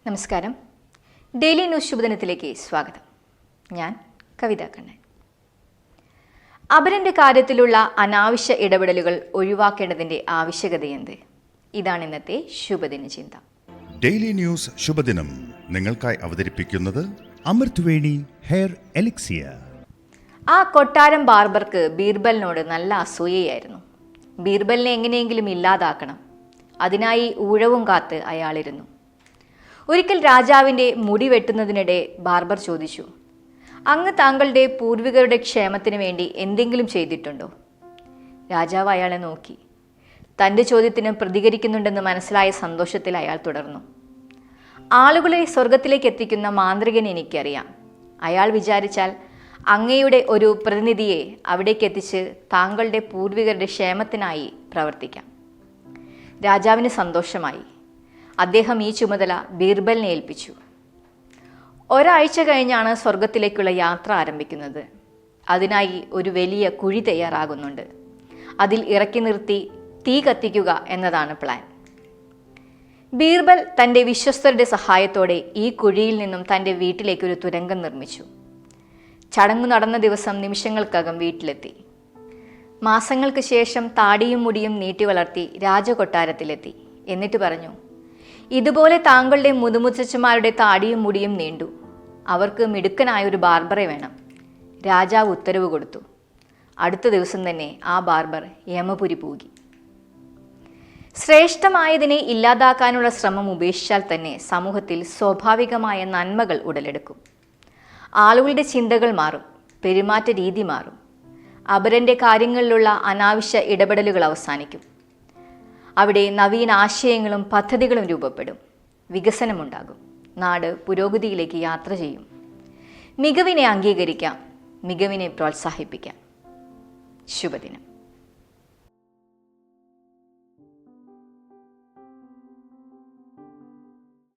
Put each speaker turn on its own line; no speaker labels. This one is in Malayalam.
നമസ്കാരം. ഡെയിലി ന്യൂസ് ശുഭദിനത്തിലേക്ക് സ്വാഗതം. ഞാൻ കവിത കണ്ണൻ. അപരൻ്റെ കാര്യത്തിലുള്ള അനാവശ്യ ഇടപെടലുകൾ ഒഴിവാക്കേണ്ടതിൻ്റെ ആവശ്യകതയെന്ത്? ഇതാണ് ഇന്നത്തെ ശുഭദിന ചിന്ത.
ഡെയിലി ന്യൂസ് ശുഭദിനം നിങ്ങൾക്കായി അവതരിപ്പിക്കുന്നത് അമൃത്വേണി ഹെയർ എലിക്സിയർ.
ആ കൊട്ടാരം ബാർബർക്ക് ബീർബലിനോട് നല്ല അസൂയയായിരുന്നു. ബീർബലിനെ എങ്ങനെയെങ്കിലും ഇല്ലാതാക്കണം. അതിനായി ഊഴവും കാത്ത് അയാളിരുന്നു. ഒരിക്കൽ രാജാവിൻ്റെ മുടി വെട്ടുന്നതിനിടെ ബാർബർ ചോദിച്ചു, അങ്ങ് താങ്കളുടെ പൂർവികരുടെ ക്ഷേമത്തിന് വേണ്ടി എന്തെങ്കിലും ചെയ്തിട്ടുണ്ടോ? രാജാവ് അയാളെ നോക്കി. തൻ്റെ ചോദ്യത്തിന് പ്രതികരിക്കുന്നുണ്ടെന്ന് മനസ്സിലായ സന്തോഷത്തിൽ അയാൾ തുടർന്നു. ആളുകളെ സ്വർഗത്തിലേക്ക് എത്തിക്കുന്ന മാന്ത്രികനെ എനിക്കറിയാം. അയാൾ വിചാരിച്ചാൽ അങ്ങയുടെ ഒരു പ്രതിനിധിയെ അവിടേക്ക് എത്തിച്ച് താങ്കളുടെ പൂർവികരുടെ ക്ഷേമത്തിനായി പ്രവർത്തിക്കാം. രാജാവിന് സന്തോഷമായി. അദ്ദേഹം ഈ ചുമതല ബീർബലിനെ ഏൽപ്പിച്ചു. ഒരാഴ്ച കഴിഞ്ഞാണ് സ്വർഗത്തിലേക്കുള്ള യാത്ര ആരംഭിക്കുന്നത്. അതിനായി ഒരു വലിയ കുഴി തയ്യാറാകുന്നുണ്ട്. അതിൽ ഇറക്കി നിർത്തി തീ കത്തിക്കുക എന്നതാണ് പ്ലാൻ. ബീർബൽ തൻ്റെ വിശ്വസ്തരുടെ സഹായത്തോടെ ഈ കുഴിയിൽ നിന്നും തൻ്റെ വീട്ടിലേക്കൊരു തുരങ്കം നിർമ്മിച്ചു. ചടങ്ങു നടന്ന ദിവസം നിമിഷങ്ങൾക്കകം വീട്ടിലെത്തി. മാസങ്ങൾക്ക് ശേഷം താടിയും മുടിയും നീട്ടി വളർത്തി രാജകൊട്ടാരത്തിലെത്തി. എന്നിട്ട് പറഞ്ഞു, ഇതുപോലെ താങ്കളുടെ മുതുമുത്തച്ഛന്മാരുടെ താടിയും മുടിയും നീണ്ടു. അവർക്ക് മിടുക്കനായ ഒരു ബാർബറെ വേണം. രാജാവ് ഉത്തരവ് കൊടുത്തു. അടുത്ത ദിവസം തന്നെ ആ ബാർബർ യമപുരി പൂകി. ശ്രേഷ്ഠമായതിനെ ഇല്ലാതാക്കാനുള്ള ശ്രമം ഉപേക്ഷിച്ചാൽ തന്നെ സമൂഹത്തിൽ സ്വാഭാവികമായ നന്മകൾ ഉടലെടുക്കും. ആളുകളുടെ ചിന്തകൾ മാറും, പെരുമാറ്റ രീതി മാറും. അപരൻ്റെ കാര്യങ്ങളിലുള്ള അനാവശ്യ ഇടപെടലുകൾ അവസാനിക്കും. അവിടെ നവീന ആശയങ്ങളും പദ്ധതികളും രൂപപ്പെടും. വികസനമുണ്ടാകും. നാട് പുരോഗതിയിലേക്ക് യാത്ര ചെയ്യും. മികവിനെ അംഗീകരിക്കാം, മികവിനെ പ്രോത്സാഹിപ്പിക്കാം. ശുഭദിനം.